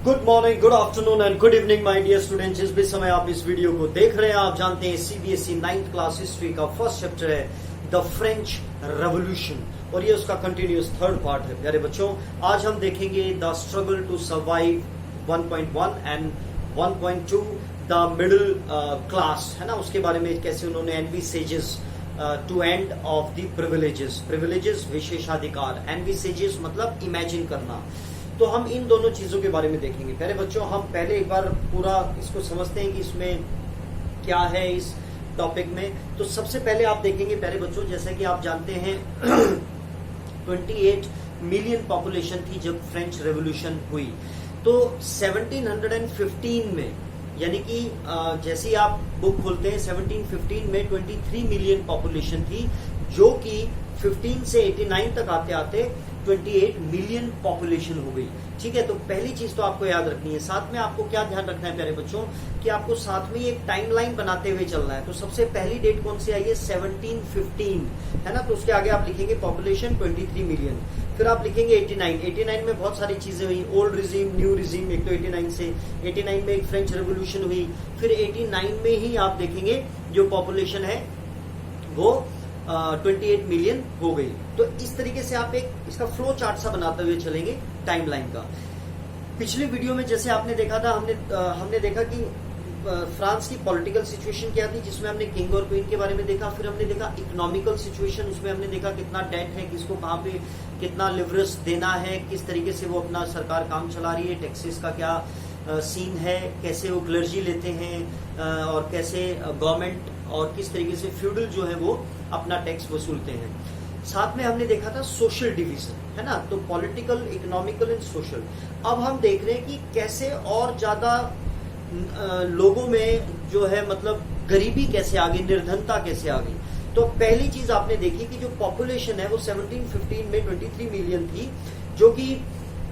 Good morning, good afternoon and good evening my dear students. जिस भी समय आप इस वीडियो को देख रहे हैं, आप जानते हैं सीबीएसई 9th क्लास हिस्ट्री का फर्स्ट चैप्टर है द फ्रेंच रेवोल्यूशन और ये उसका कंटिन्यूअस थर्ड पार्ट है। प्यारे बच्चों, आज हम देखेंगे the struggle to survive 1.1 and 1.2 the middle class, है ना, उसके बारे में कैसे उन्होंने envisages to end of the privileges विशेषाधिकार। एनविसेजेस मतलब इमेजिन करना। तो हम इन दोनों चीजों के बारे में देखेंगे। प्यारे बच्चों, हम पहले एक बार पूरा इसको समझते हैं कि इसमें क्या है इस टॉपिक में। तो सबसे पहले आप देखेंगे प्यारे बच्चों, जैसे कि आप जानते हैं 28 मिलियन पॉपुलेशन थी जब फ्रेंच रेवोल्यूशन हुई। तो 1715 में, यानी कि जैसे आप बुक खोलते हैं 1715 में 23 मिलियन पॉपुलेशन थी, जो कि 15 से 89 तक आते आते 28 मिलियन पॉपुलेशन हो गई। ठीक है, तो पहली चीज तो आपको याद रखनी है। साथ में आपको क्या ध्यान रखना है प्यारे बच्चों, कि आपको साथ में एक टाइमलाइन बनाते हुए चलना है। तो सबसे पहली डेट कौन सी आई है? 1715, है ना। तो उसके आगे आप लिखेंगे पॉपुलेशन 23 मिलियन, फिर आप लिखेंगे 89 में बहुत सारी चीजें हुई, ओल्ड रिजीम, न्यू रिजीम। एक तो 89 में एक फ्रेंच रेवोल्यूशन हुई, फिर 89 में ही आप देखेंगे जो पॉपुलेशन है वो 28 मिलियन हो गई। तो इस तरीके से आप एक इसका फ्लो चार्ट सा बनाते हुए चलेंगे टाइमलाइन का। पिछले वीडियो में जैसे आपने देखा था, हमने देखा कि फ्रांस की पॉलिटिकल सिचुएशन क्या थी, जिसमें हमने किंग और क्वीन के बारे में देखा। फिर हमने देखा इकोनॉमिकल सिचुएशन, उसमें हमने देखा कितना डेट है, किसको कहाँ पे कितना लिवरेज देना है, किस तरीके से वो अपना सरकार काम चला रही है, टैक्सेस का क्या सीन है, कैसे वो क्लर्जी लेते हैं और कैसे गवर्नमेंट और किस तरीके से फ्यूडल जो है वो अपना टैक्स वसूलते हैं। साथ में हमने देखा था सोशल डिवीजन, है ना। तो पॉलिटिकल, इकोनॉमिकल एंड सोशल। अब हम देख रहे हैं कि कैसे और ज्यादा लोगों में जो है मतलब गरीबी कैसे आ गई, निर्धनता कैसे आ गई। तो पहली चीज आपने देखी कि जो पॉपुलेशन है वो 1715 में 23 मिलियन थी, जो कि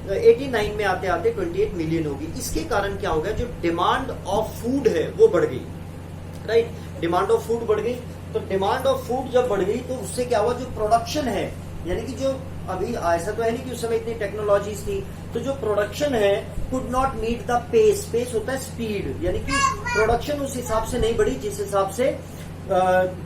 89 में आते आते 28 मिलियन होगी। इसके कारण क्या हो गया, जो डिमांड ऑफ फूड है वो बढ़ गई, राइट। डिमांड ऑफ फूड बढ़ गई। तो डिमांड ऑफ फूड जब बढ़ गई तो उससे क्या हुआ, जो प्रोडक्शन है, यानी कि जो अभी ऐसा तो है नहीं कि उस समय इतनी टेक्नोलॉजीज थी, तो जो प्रोडक्शन है could not meet the pace होता है स्पीड, यानी कि प्रोडक्शन उस हिसाब से नहीं बढ़ी जिस हिसाब से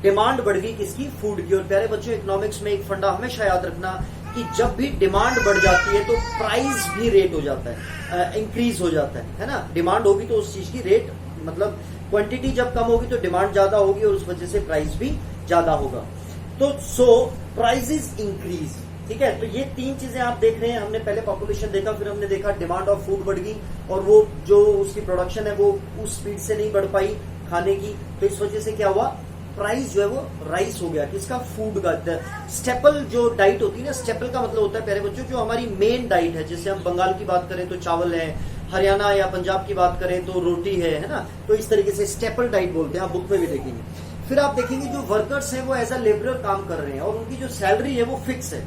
डिमांड बढ़ गई किसकी, फूड की। और प्यारे बच्चों, इकोनॉमिक्स में एक फंडा हमेशा याद रखना कि जब भी डिमांड बढ़ जाती है तो प्राइस भी रेट हो जाता है, इंक्रीज हो जाता है ना। डिमांड होगी तो उस चीज की रेट, मतलब क्वांटिटी जब कम होगी तो डिमांड ज्यादा होगी और उस वजह से प्राइस भी ज्यादा होगा। तो सो प्राइसेस इंक्रीज, ठीक है। तो ये तीन चीजें आप देख रहे हैं। हमने पहले पॉपुलेशन देखा, फिर हमने देखा डिमांड ऑफ फूड बढ़ गई और वो जो उसकी प्रोडक्शन है वो उस स्पीड से नहीं बढ़ पाई खाने की। तो इस वजह से क्या हुआ, प्राइस जो है वो राइस हो गया, किसका, फूड का। स्टेपल जो डाइट होती है ना, स्टेपल का मतलब होता है प्यारे बच्चों जो हमारी मेन डाइट है। जैसे हम बंगाल की बात करें तो चावल है, हरियाणा या पंजाब की बात करें तो रोटी है ना। तो इस तरीके से स्टेपल डाइट बोलते हैं, आप बुक में भी देखेंगे। फिर आप देखेंगे जो वर्कर्स हैं वो एज अ लेबरर काम कर रहे हैं और उनकी जो सैलरी है वो फिक्स है,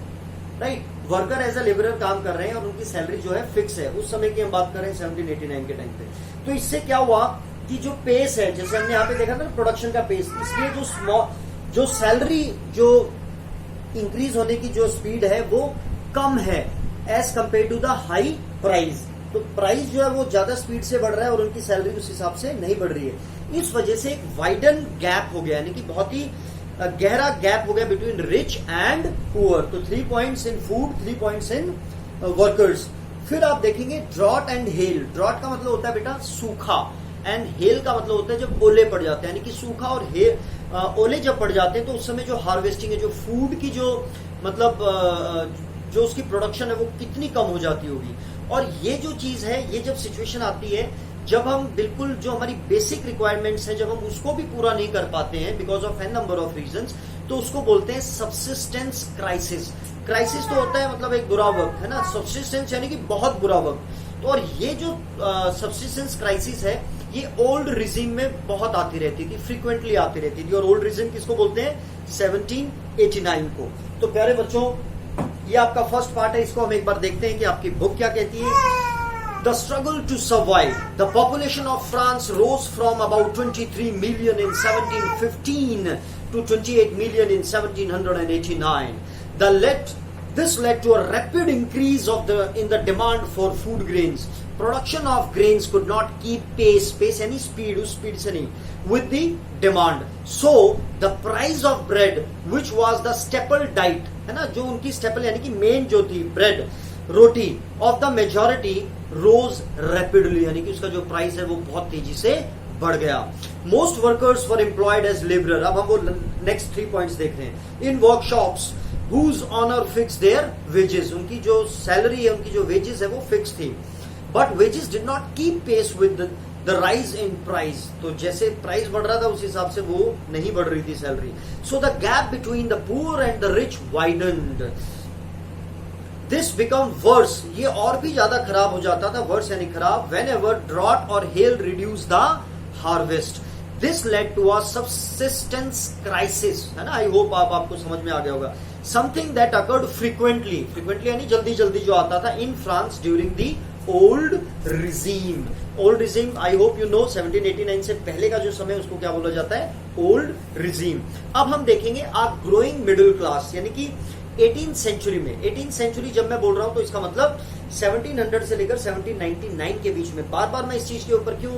right. Worker as a labourer काम कर रहे हैं और उनकी सैलरी जो है फिक्स है। उस समय की हम बात कर रहे हैं 1789 के टाइम पे। तो इससे क्या हुआ कि जो पेस है, जैसे हमने यहाँ पे देखा था प्रोडक्शन का पेस, इसलिए जो सैलरी जो इंक्रीज होने की जो स्पीड है वो कम है as compare to the high price. तो प्राइस जो है वो ज्यादा स्पीड से बढ़ रहा है और उनकी सैलरी उस हिसाब से नहीं बढ़ रही है। इस वजह से एक वाइडन गैप हो गया, यानी कि बहुत ही गहरा गैप हो गया बिटवीन रिच एंड पुअर। तो 3 points in food, 3 points in workers. फिर आप देखेंगे ड्रॉट एंड हेल। ड्रॉट का मतलब होता है बेटा सूखा, एंड हेल का मतलब होता है जब ओले पड़ जाते हैं, यानी कि सूखा और ओले जब पड़ जाते हैं तो उस समय जो हार्वेस्टिंग है, जो फूड की जो मतलब जो उसकी प्रोडक्शन है वो कितनी कम हो जाती होगी। और ये जो चीज है, ये जब सिचुएशन आती है जब हम बिल्कुल जो हमारी बेसिक रिक्वायरमेंट्स हैं जब हम उसको भी पूरा नहीं कर पाते हैं because of an number of reasons, तो उसको बोलते हैं सबसिस्टेंस क्राइसिस। क्राइसिस तो होता है मतलब एक बुरा वक्त, है ना। सबसिस्टेंस यानी कि बहुत बुरा वक्त। तो और ये जो सबसिस्टेंस क्राइसिस है ये ओल्ड रिजीम में बहुत आती रहती थी, फ्रीक्वेंटली आती रहती थी। और ओल्ड रिजीम किसको बोलते हैं? 1789 को। तो प्यारे बच्चों, ये आपका फर्स्ट पार्ट है, इसको हम एक बार देखते हैं कि आपकी बुक क्या कहती है। The struggle to survive. The population of France rose from about 23 million in 1715 to 28 million in 1789. This led to a rapid increase in the demand for food grains. Production of grains could not keep pace यानी speed, उस speed से नहीं, with the demand. So the price of bread, which was the staple diet, है ना, जो उनकी staple यानी कि मेन जो थी bread, roti of the majority rose rapidly, यानी कि उसका जो प्राइस है वो बहुत तेजी से बढ़ गया. Most workers were employed as laborer. अब हम वो next 3 points देख रहे हैं. In workshops whose owner fixed their wages, उनकी जो सैलरी है, उनकी जो wages है वो फिक्स थी. But wages did not keep pace with the rise in price. तो जैसे प्राइस बढ़ रहा था उस हिसाब से वो नहीं बढ़ रही थी salary. So the gap between the poor and the rich widened. This become worse. ये और भी ज्यादा खराब हो जाता था, worse यानी खराब, whenever drought or hail reduced the harvest. This led to a subsistence crisis, है ना. I hope आपको समझ में आ गया होगा. Something that occurred frequently यानी जल्दी जल्दी जो आता था in France during the old regime. I hope you know 1789 से पहले का जो समय उसको क्या बोला जाता है, ओल्ड रिजीम. अब हम देखेंगे आ ग्रोइंग मिडिल क्लास, यानी कि 18th सेंचुरी में, 18th सेंचुरी जब मैं बोल रहा हूं तो इसका मतलब 1700 से लेकर 1799 के बीच में. बार बार मैं इस चीज के ऊपर क्यों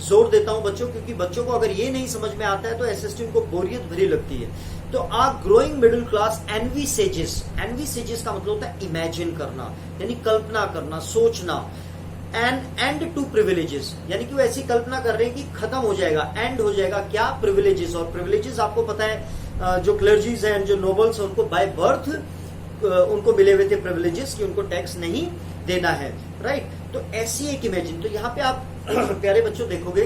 जोर देता हूं बच्चों, क्योंकि बच्चों को अगर ये नहीं समझ में आता है तो एसएसटी को बोरियत भरी लगती है. तो आ ग्रोइंग मिडिल क्लास एनविसेजेस का मतलब होता है इमेजिन करना, यानी कल्पना करना, सोचना. एंड टू प्रिविलेजेस, यानी कि वो ऐसी कल्पना कर रहे हैं कि खत्म हो जाएगा, एंड हो जाएगा क्या, प्रिविलेजेस. और प्रिविलेजेस आपको पता है जो क्लर्जीज हैं, जो नोबल्स हैं, उनको बाय बर्थ उनको मिले हुए थे प्रिविलेजेस कि उनको टैक्स नहीं देना है, राइट. तो ऐसी एक इमेजिन. तो यहाँ पे आप प्यारे बच्चों देखोगे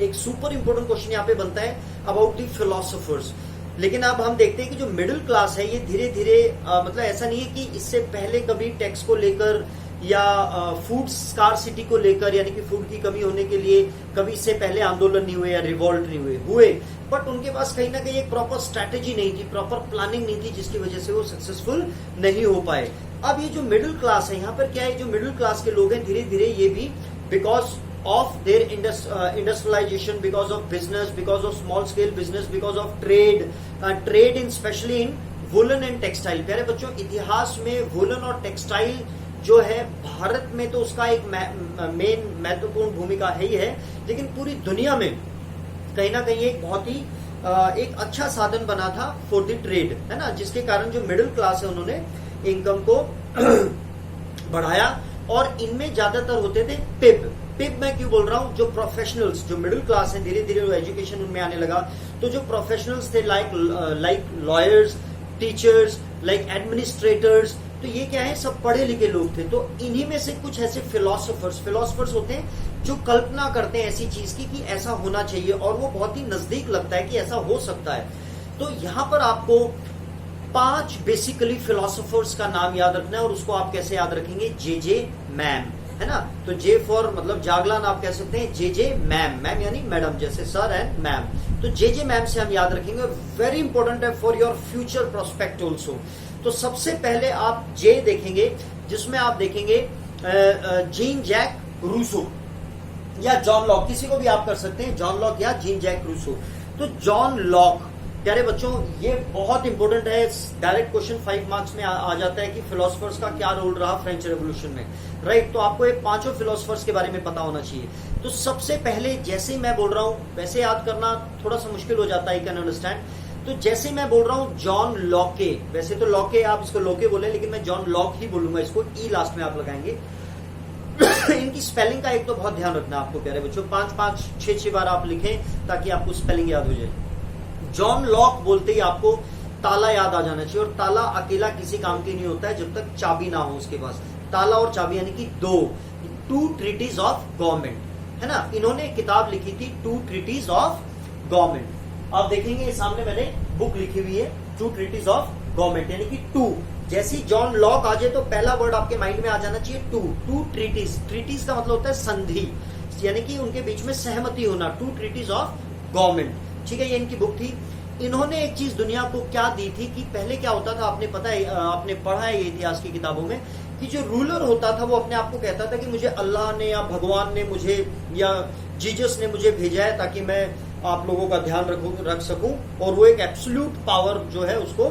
एक सुपर इंपोर्टेंट क्वेश्चन यहाँ पे बनता है अबाउट द फिलोसोफर्स. लेकिन अब हम देखते हैं कि जो मिडिल क्लास है ये धीरे धीरे मतलब ऐसा नहीं है कि इससे पहले कभी टैक्स को लेकर या फूड स्कार्सिटी को लेकर, यानी कि फूड की कमी होने के लिए कभी इससे पहले आंदोलन नहीं हुए या रिवॉल्ट नहीं हुए, बट उनके पास कहीं ना कहीं एक प्रॉपर स्ट्रैटेजी नहीं थी, प्रॉपर प्लानिंग नहीं थी, जिसकी वजह से वो सक्सेसफुल नहीं हो पाए. अब ये जो मिडिल क्लास है, यहाँ पर क्या है, जो मिडिल क्लास के लोग हैं धीरे धीरे ये भी because of their industrialization, because of business, because of small scale business, because of trade in especially in woolen and textile. प्यारे बच्चों इतिहास में वुलन और टेक्सटाइल जो है भारत में तो उसका एक मेन महत्वपूर्ण भूमिका है ही है, लेकिन पूरी दुनिया में कहीं ना कहीं एक बहुत ही एक अच्छा साधन बना था फॉर द ट्रेड, है ना, जिसके कारण जो मिडिल क्लास है उन्होंने इनकम को बढ़ाया. और इनमें ज्यादातर होते थे पिब मैं क्यों बोल रहा हूं, जो प्रोफेशनल्स, जो मिडिल क्लास है धीरे धीरे वो एजुकेशन उनमें आने लगा. तो जो प्रोफेशनल्स थे like lawyers, teachers, like administrators, तो ये क्या है, सब पढ़े लिखे लोग थे. तो इन्हीं में से कुछ ऐसे फिलोसोफर्स होते हैं जो कल्पना करते हैं ऐसी चीज की कि ऐसा होना चाहिए और वो बहुत ही नजदीक लगता है कि ऐसा हो सकता है. तो यहां पर आपको 5 बेसिकली फिलोसोफर्स का नाम याद रखना है. और उसको आप कैसे याद रखेंगे, जे मैम, है ना. तो जे फॉर मतलब जागलान आप कह सकते हैं, जे मैम यानी मैडम, जैसे सर एंड मैम. तो जे मैम से हम याद रखेंगे और वेरी इंपॉर्टेंट है for your future prospect also. तो सबसे पहले आप जे देखेंगे, जिसमें आप देखेंगे जीन जैक रूसो या जॉन लॉक, किसी को भी आप कर सकते हैं, जॉन लॉक या जीन जैक रूसो. तो जॉन लॉक, प्यारे बच्चों ये बहुत इंपॉर्टेंट है, डायरेक्ट क्वेश्चन 5 मार्क्स में आ जाता है कि फिलोसफर्स का क्या रोल रहा फ्रेंच रेवोल्यूशन में, राइट. तो आपको ये 5 फिलोसफर्स के बारे में पता होना चाहिए. तो सबसे पहले जैसे ही मैं बोल रहा हूं, वैसे याद करना थोड़ा सा मुश्किल हो जाता है, कैन अंडरस्टैंड. तो जैसे मैं बोल रहा हूं जॉन लॉके, वैसे तो लॉके आप इसको लोके बोले, लेकिन मैं जॉन लॉक ही बोलूंगा, इसको ई लास्ट में आप लगाएंगे. इनकी स्पेलिंग का एक तो बहुत ध्यान रखना आपको प्यारे बच्चों, 5-5, 6-6 बार आप लिखें ताकि आपको स्पेलिंग याद हो जाए. जॉन लॉक बोलते ही आपको ताला याद आ जाना चाहिए, और ताला अकेला किसी काम की नहीं होता है जब तक चाबी ना हो उसके पास. ताला और चाबी यानी कि टू ट्रीटीज ऑफ गवर्नमेंट, है ना. इन्होंने किताब लिखी थी 2 ट्रीटीज ऑफ गवर्नमेंट. आप देखेंगे सामने मैंने बुक लिखी हुई है 2 ट्रीटीज ऑफ गवर्नमेंट, यानी कि 2. जैसे जॉन लॉक आ जाए तो पहला वर्ड आपके माइंड में आ जाना चाहिए 2 ट्रीटीज का मतलब होता है संधि, यानी कि उनके बीच में सहमति होना. 2 ट्रीटीज ऑफ गवर्नमेंट, ठीक है, ये इनकी बुक थी. इन्होंने एक चीज दुनिया को क्या दी थी कि पहले क्या होता था, आपने पता है, आपने पढ़ा है ये इतिहास की किताबों में, कि जो रूलर होता था वो अपने आप को कहता था कि मुझे अल्लाह ने या भगवान ने मुझे या जीसस ने मुझे भेजा है ताकि मैं आप लोगों का ध्यान रख सकूं, और वो एक एब्सोल्यूट पावर जो है उसको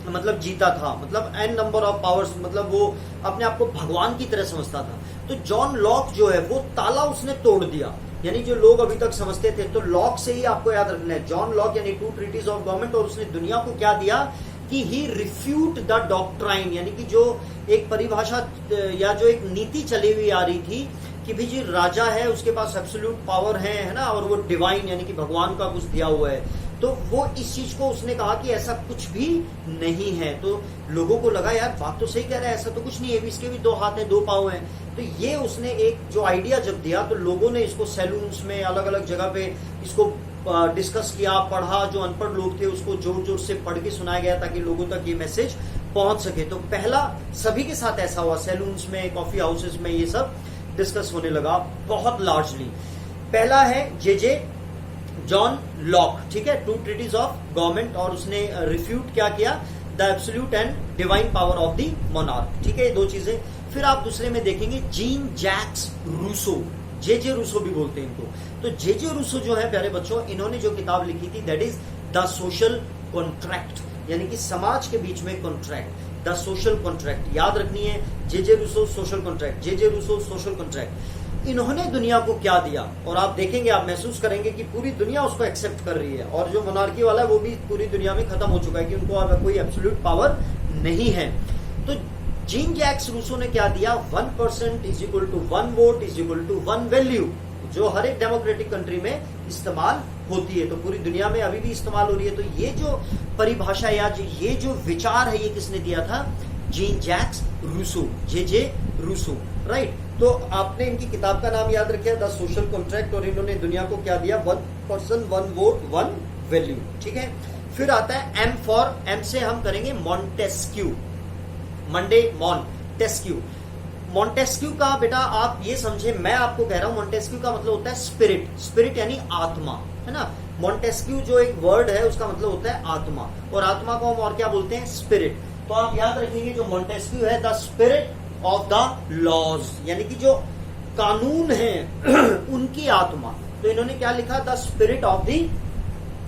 मतलब जीता था, मतलब एन नंबर ऑफ पावर्स, मतलब वो अपने आप को भगवान की तरह समझता था। तो जॉन लॉक जो है वो ताला उसने तोड़ दिया, यानी जो लोग अभी तक समझते थे, तो लॉक से ही आपको याद रखना है, जॉन लॉक यानी टू ट्रीटीज ऑफ गवर्नमेंट, और उसने दुनिया को क्या दिया कि ही रिफ्यूट द डॉक्ट्राइन, यानी कि जो एक परिभाषा या जो एक नीति चली हुई आ रही थी कि भी जी राजा है उसके पास एब्सोल्यूट पावर है ना, और वो डिवाइन यानी कि भगवान का कुछ दिया हुआ है, तो वो इस चीज को उसने कहा कि ऐसा कुछ भी नहीं है। तो लोगों को लगा यार बात तो सही कह रहा है, ऐसा तो कुछ नहीं है, इसके भी 2 हाथ हैं 2 पांव हैं। तो ये उसने एक जो आइडिया जब दिया तो लोगों ने इसको सैलून्स में अलग अलग जगह पे इसको डिस्कस किया, पढ़ा, जो अनपढ़ लोग थे उसको जोर जोर से पढ़ के सुनाया गया ताकि लोगों तक ये मैसेज पहुंच सके। तो पहला सभी के साथ ऐसा हुआ, सैलून्स में, कॉफी हाउसेस में ये सब डिस्कस होने लगा बहुत लार्जली। पहला है जे जॉन लॉक, ठीक है, टू ट्रीटीज ऑफ गवर्नमेंट, और उसने रिफ्यूट क्या किया, the absolute and divine power of the monarch, ठीक है, ये 2 चीजें। फिर आप दूसरे में देखेंगे gene Jacques Rousseau, J Rousseau भी बोलते हैं इनको। तो जे रूसो जो है प्यारे बच्चों, इन्होंने जो किताब लिखी थी that is the social contract, यानी कि समाज के बीच में कॉन्ट्रैक्ट, द सोशल कॉन्ट्रैक्ट, याद रखनी है, जे रूसो सोशल कॉन्ट्रैक्ट, जे रूसो सोशल कॉन्ट्रैक्ट। इन्होंने दुनिया को क्या दिया, और आप देखेंगे, आप महसूस करेंगे कि पूरी दुनिया उसको एक्सेप्ट कर रही है, और जो मोनार्की वाला है वो भी पूरी दुनिया में खत्म हो चुका है कि उनको अब कोई एब्सोल्यूट पावर नहीं है। तो जीन जैक्स रूसो ने क्या दिया, 1% is equal to 1 vote is equal to 1 value, जो हर एक डेमोक्रेटिक कंट्री में इस्तेमाल होती है, तो पूरी दुनिया में अभी भी इस्तेमाल हो रही है। तो ये जो परिभाषा या ये जो विचार है ये किसने दिया था, gene Jacques Rousseau, J Rousseau, right. तो आपने इनकी किताब का नाम याद रखिए, द सोशल कॉन्ट्रैक्ट, और इन्होंने दुनिया को क्या दिया, 1% 1 वोट 1 वैल्यू, ठीक है। फिर आता है एम फॉर, एम से हम करेंगे मॉन्टेस्क्यू, मंडे मॉन्टेस्क्यू। मॉन्टेस्क्यू का बेटा आप ये समझे, मैं आपको कह रहा हूं, मॉन्टेस्क्यू का मतलब होता है स्पिरिट, स्पिरिट यानी आत्मा, है ना। मॉन्टेस्क्यू जो एक वर्ड है उसका मतलब होता है आत्मा, और आत्मा को हम और क्या बोलते हैं, स्पिरिट। तो आप याद रखेंगे जो मॉन्टेस्क्यू है, the spirit of the laws, यानी कि जो कानून है उनकी आत्मा। तो इन्होंने क्या लिखा, the spirit of the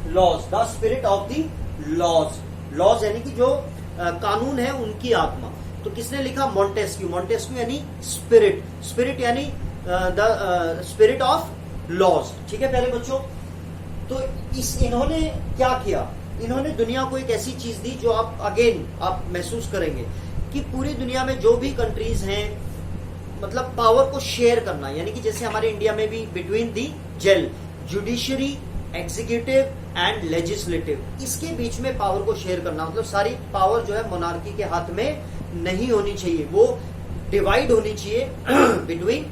laws, the spirit of the laws, laws यानी कि जो कानून है उनकी आत्मा। तो किसने लिखा, मॉन्टेस्क्यू, मॉन्टेस्क्यू यानी स्पिरिट, स्पिरिट यानी द स्पिरिट ऑफ लॉज, ठीक है प्यारे बच्चों। तो इन्होंने क्या किया, इन्होंने दुनिया को एक ऐसी चीज दी जो आप महसूस करेंगे कि पूरी दुनिया में जो भी कंट्रीज हैं, मतलब पावर को शेयर करना, यानी कि जैसे हमारे इंडिया में भी between the JEL, judiciary, executive and legislative, इसके बीच में पावर को शेयर करना, मतलब सारी पावर जो है मोनार्की के हाथ में नहीं होनी चाहिए, वो डिवाइड होनी चाहिए बिटवीन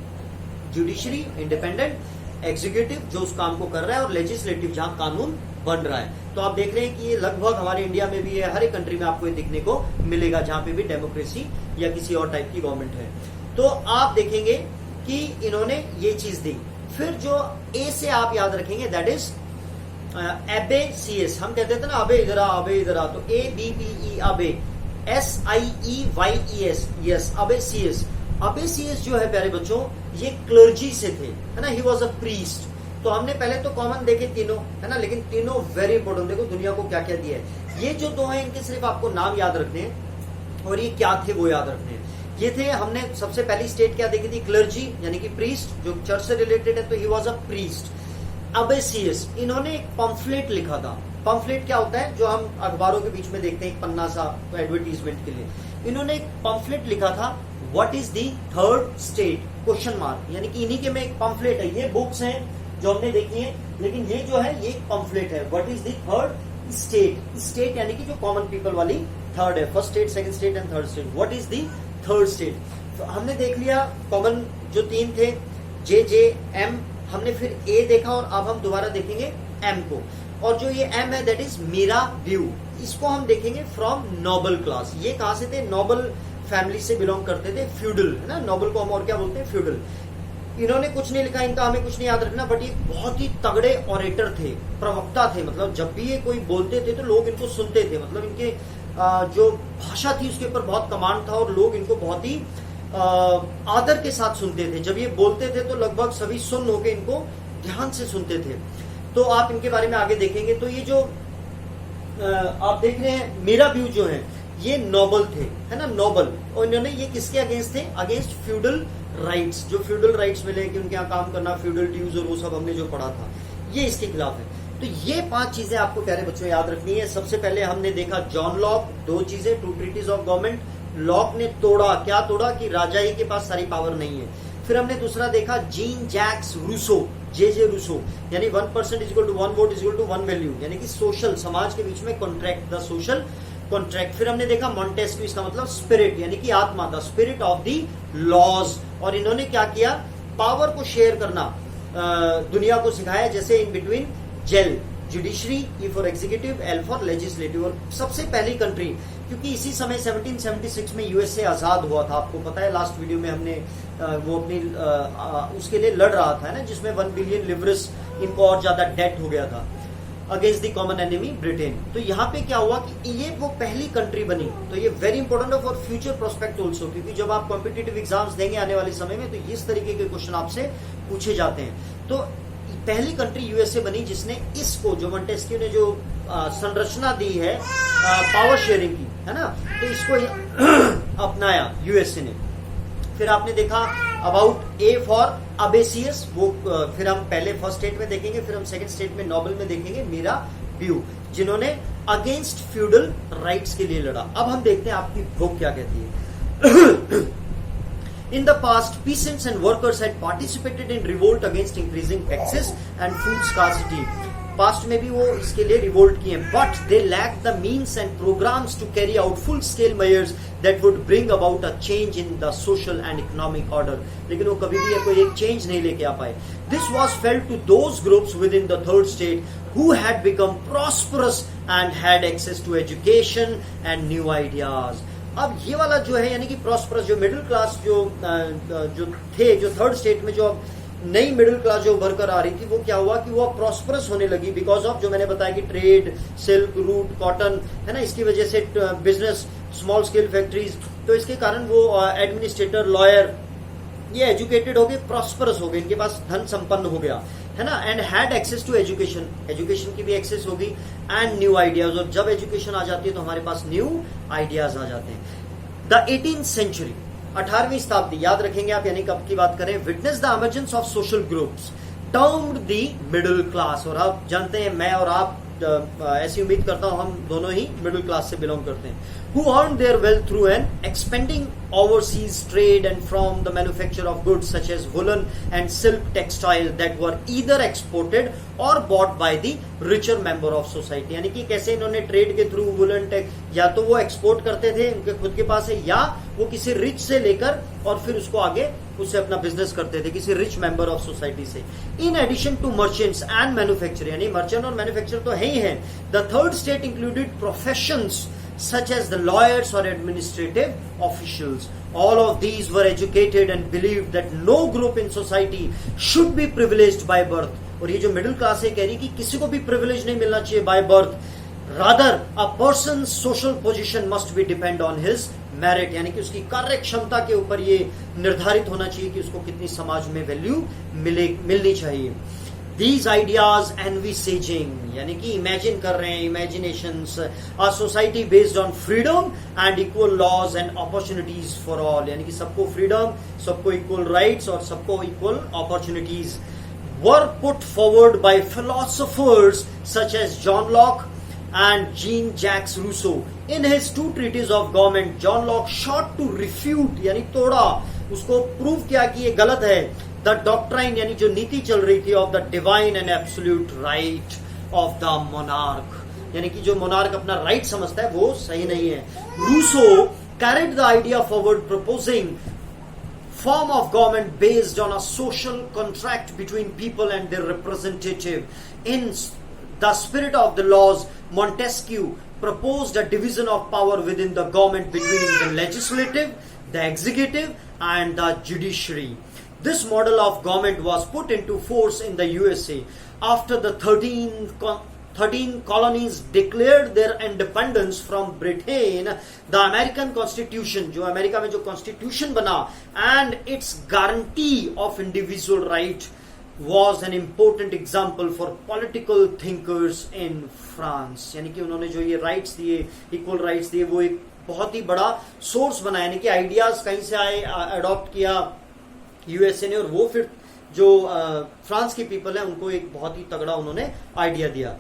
जुडिशरी इंडिपेंडेंट, एग्जीक्यूटिव जो उस काम को कर रहा है, और लेजिस्लेटिव जहां कानून बन रहा है। तो आप देख रहे हैं कि ये लगभग हमारे इंडिया में भी है, हर एक कंट्री में आपको ये दिखने को मिलेगा जहां पे भी डेमोक्रेसी या किसी और टाइप की गवर्नमेंट है। तो आप देखेंगे कि इन्होंने ये चीज दी। फिर जो ए से आप याद रखेंगे दैट इज एबे सी एस, हम कहते थे ना अबे इधर आ, अबे इधर आ, तो ए बी बी ई अबे, SIEYES, यस, अबे सी एस। अबे सी एस जो है प्यारे बच्चों, ये क्लर्जी से थे, है ना, ही वॉज अ प्रीस्ट। तो हमने पहले तो कॉमन देखे तीनों, है ना, लेकिन तीनों वेरी इंपॉर्टेंट, देखो दुनिया को क्या क्या दिया है। ये जो 2 हैं इनके सिर्फ आपको नाम याद रखने हैं, और ये क्या थे वो याद रखने हैं। ये थे, हमने सबसे पहली स्टेट क्या देखी थी, क्लर्जी यानी कि प्रीस्ट, जो चर्च से रिलेटेड है, तो ही वॉज अ प्रीस्ट। अबेसियस, इन्होंने एक पंफलेट लिखा था। पंफलेट क्या होता है, जो हम अखबारों के बीच में देखते हैं, एक पन्ना सा एडवर्टीजमेंट के लिए। इन्होंने एक पंफलेट लिखा था, what is the third state, question mark, यानी कि इन्हीं के में एक पंफलेट है। ये बुक्स हैं जो हमने देखी है, लेकिन ये जो है ये एक पंफलेट है, what is the third state, state यानी कि जो कॉमन पीपल वाली थर्ड है, first state, second state and third state, what is the third state. तो हमने देख लिया कॉमन जो 3 थे, जे एम, हमने फिर ए देखा, और अब हम दोबारा देखेंगे एम को। और जो ये एम है दैट इज मीरा व्यू, इसको हम देखेंगे फ्रॉम नोबल क्लास। ये कहां से थे, नोबल फैमिली से बिलोंग करते थे, फ्यूडल, है ना, नोबल को हम और क्या बोलते हैं, फ्यूडल। इन्होंने कुछ नहीं लिखा, इनका हमें कुछ नहीं याद रखना, बट ये बहुत ही तगड़े ऑरेटर थे, प्रवक्ता थे, मतलब जब भी ये कोई बोलते थे तो लोग इनको सुनते थे, मतलब इनके जो भाषा थी उसके ऊपर बहुत कमांड था, और लोग इनको बहुत ही आदर के साथ सुनते थे। जब ये बोलते थे तो लगभग सभी सुन होके इनको ध्यान से सुनते थे। तो आप इनके बारे में आगे देखेंगे। तो ये जो आप देख रहे हैं मीरा व्यू जो है, ये नोबल थे, है ना, नोबल, और इन्होंने ये किसके अगेंस्ट थे? अगेंस्ट फ्यूडल राइट्स, जो फ्यूडल राइट्स मिले कि उनके यहाँ काम करना, फ्यूडल ड्यूज और वो सब हमने जो पढ़ा था, ये इसके खिलाफ है। तो ये 5 चीजें आपको प्यारे बच्चों याद रखनी है। सबसे पहले हमने देखा जॉन लॉक, 2 चीजें, 2 ट्रीटीज ऑफ गवर्नमेंट। लॉक ने तोड़ा, क्या तोड़ा? कि राजा ही के पास सारी पावर नहीं है। फिर हमने दूसरा देखा Jean Jacques Rousseau, J Rousseau, यानी 1% is equal to 1 vote is equal to 1 value, यानी कि सोशल, समाज के बीच में कॉन्ट्रैक्ट, द सोशल कॉन्ट्रैक्ट। फिर हमने देखा मॉन्टेस्क्यू, इसका मतलब स्पिरिट, यानी कि आत्मा, the spirit of the laws. और इन्होंने क्या किया? पावर को शेयर करना दुनिया को सिखाया, जैसे in between JEL, judiciary, E for executive, L for legislative. और सबसे पहली कंट्री, क्योंकि इसी समय 1776 में यूएसए आजाद हुआ था, आपको पता है, लास्ट वीडियो में हमने वो अपनी उसके लिए लड़ रहा था ना, जिसमें 1 बिलियन लिवरेज इनको और ज्यादा डेट हो गया था against the common enemy Britain. तो यहाँ पे क्या हुआ कि ये वो पहली कंट्री बनी। तो ये वेरी इंपॉर्टेंट है फॉर फ्यूचर प्रोस्पेक्ट ऑल्सो, क्योंकि जब आप कॉम्पिटिटिव एग्जाम्स देंगे आने वाले समय में, तो इस तरीके के क्वेश्चन आपसे पूछे जाते हैं। तो पहली कंट्री यूएसए बनी जिसने इसको, जो मॉन्टेस्क्यू ने जो संरचना दी है पावर शेयरिंग की, है ना, तो इसको अपनाया यूएसए ने। फिर आपने देखा अबाउट ए फॉर अबेसियस, वो फिर हम पहले फर्स्ट स्टेट में देखेंगे, फिर हम सेकंड स्टेट में नोबल में देखेंगे मीरा ब्यू, जिन्होंने अगेंस्ट फ्यूडल राइट्स के लिए लड़ा। अब हम देखते हैं आपकी बुक क्या कहती है। In the past, peasants and workers had participated in revolt against increasing taxes and food scarcity. Past में भी वो इसके लिए रिवोल्ट किए, but they lacked the means and programs to carry out full-scale measures that would bring about a change in the social and economic order. लेकिन वो कभी भी कोई एक चेंज नहीं लेके आ पाए. This was felt to those groups within the third state who had become prosperous and had access to education and new ideas. अब ये वाला जो है, यानी कि प्रॉस्परस, जो मिडिल क्लास जो थे, जो थर्ड स्टेट में जो नई मिडिल क्लास जो उभर कर आ रही थी, वो क्या हुआ कि वो प्रॉस्परस होने लगी बिकॉज ऑफ, जो मैंने बताया कि ट्रेड, सिल्क रूट, कॉटन, है ना, इसकी वजह से बिजनेस, स्मॉल स्केल फैक्ट्रीज, तो इसके कारण वो एडमिनिस्ट्रेटर, लॉयर, ये एजुकेटेड हो गए, प्रॉस्परस हो गए, इनके पास धन संपन्न हो गया, है ना, and had access to education, education की भी एक्सेस होगी, एंड न्यू आइडियाज, और जब एजुकेशन आ जाती है तो हमारे पास न्यू आइडियाज आ जाते हैं। द 18th century, 18वीं शताब्दी, याद रखेंगे आप, यानी कब की बात करें, witness the emergence of social groups termed the middle class. और आप जानते हैं, मैं और आप ऐसी उम्मीद करता हूं हम दोनों ही मिडिल क्लास से बिलोंग करते हैं, who earned their wealth through an expanding overseas trade and from the manufacture of goods such as woolen and silk textile that were either exported or bought by the richer member of society। यानी कि कैसे इन्होंने trade के through woollen take, या तो वो export करते थे, उनके खुद के पास है, या वो किसी रिच से लेकर और फिर उसको आगे उससे अपना बिजनेस करते थे, किसी रिच मेंबर ऑफ सोसाइटी से। In addition to merchants and manufacture, यानी मर्चेंट और मैन्युफैक्चर तो है ही है। The third state included professions such as the lawyers or administrative officials. All of these were educated and believed that no group in society should be privileged by birth. और ये जो middle class है कह रही कि किसी को भी प्रिविलेज नहीं मिलना चाहिए by birth. Rather, a person's social position must be depend on his merit, यानी कि उसकी कार्य क्षमता के ऊपर ये निर्धारित होना चाहिए कि उसको कितनी समाज में वैल्यू मिलनी चाहिए। These ideas envisaging, यानी कि इमेजिन कर रहे हैं, imaginations, a society based on freedom and equal laws and opportunities for all, यानी कि सबको फ्रीडम, सबको इक्वल राइट्स और सबको equal opportunities, were put forward by philosophers such as John Locke and Jean-Jacques Rousseau. In his 2 treatises of government, John Locke sought to refute, यानी तोड़ा, उसको prove किया कि ये गलत है, द डॉक्ट्राइन, यानी जो नीति चल रही थी, of the divine and absolute right of the monarch, यानी कि जो मोनार्क अपना राइट समझता है वो सही नहीं है। Rousseau carried the idea forward, proposing form of government based on a social contract between people and their representative. In the spirit of the laws, Montesquieu proposed a division of power within the government between the legislative, the executive, and the judiciary. This model of government was put into force in the USA after the 13 colonies declared their independence from Britain. The American Constitution, जो America में जो constitution बना, and its guarantee of individual right was an important example for political thinkers in France. यानी कि उन्होंने जो ये rights दिए, इक्वल राइट्स दिए, वो एक बहुत ही बड़ा सोर्स बना, यानी कि आइडियाज कहीं से आए, अडॉप्ट किया यूएसए ने, और वो फिर जो फ्रांस की पीपल है उनको एक बहुत ही तगड़ा उन्होंने आइडिया दिया।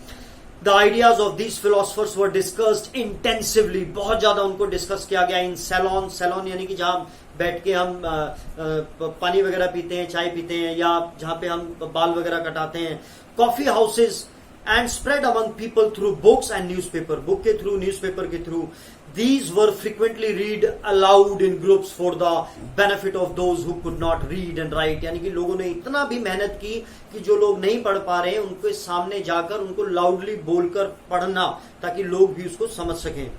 The ideas of these philosophers were discussed intensively, बहुत ज्यादा उनको डिस्कस किया गया इन सैलॉन, सैलॉन यानी कि जहां बैठ के हम पानी वगैरह पीते हैं, चाय पीते हैं, या जहां पे हम बाल वगैरह कटाते हैं, coffee houses, and spread among people through books and newspaper, book के थ्रू, न्यूज़पेपर के through. These were frequently read aloud in groups for the benefit of those who could not read and write, यानी कि लोगों ने इतना भी मेहनत की कि जो लोग नहीं पढ़ पा रहे हैं उनके सामने जाकर उनको लाउडली बोलकर पढ़ना, ताकि लोग भी उसको समझ सकें।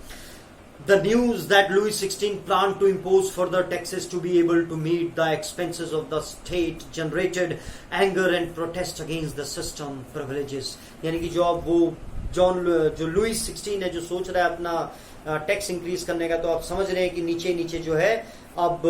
The news that Louis XVI planned to impose further taxes to be able to meet the expenses of the state generated anger and protest against the system privileges, यानी कि जो लुइस 16 है, जो सोच रहा है अपना टैक्स इंक्रीज करने का, तो आप समझ रहे हैं कि नीचे नीचे जो है अब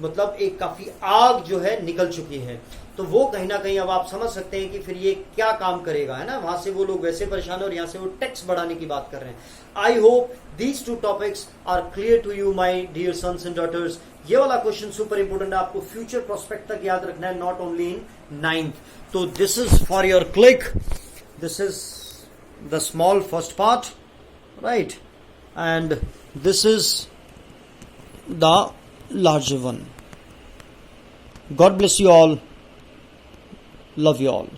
मतलब एक काफी आग जो है निकल चुकी है। तो वो कहीं ना कहीं अब आप समझ सकते हैं कि फिर ये क्या काम करेगा, है ना। वहां से वो लोग वैसे परेशान और यहाँ से वो टैक्स बढ़ाने की बात कर रहे हैं। I hope these two topics are clear to you my dear sons and daughters. ये वाला क्वेश्चन सुपर इंपोर्टेंट है, आपको फ्यूचर प्रोस्पेक्ट तक याद रखना है, नॉट ओनली इन 9th। तो this is for your click, this is the small first part, right, and this is the larger one. God bless you all. Love you all.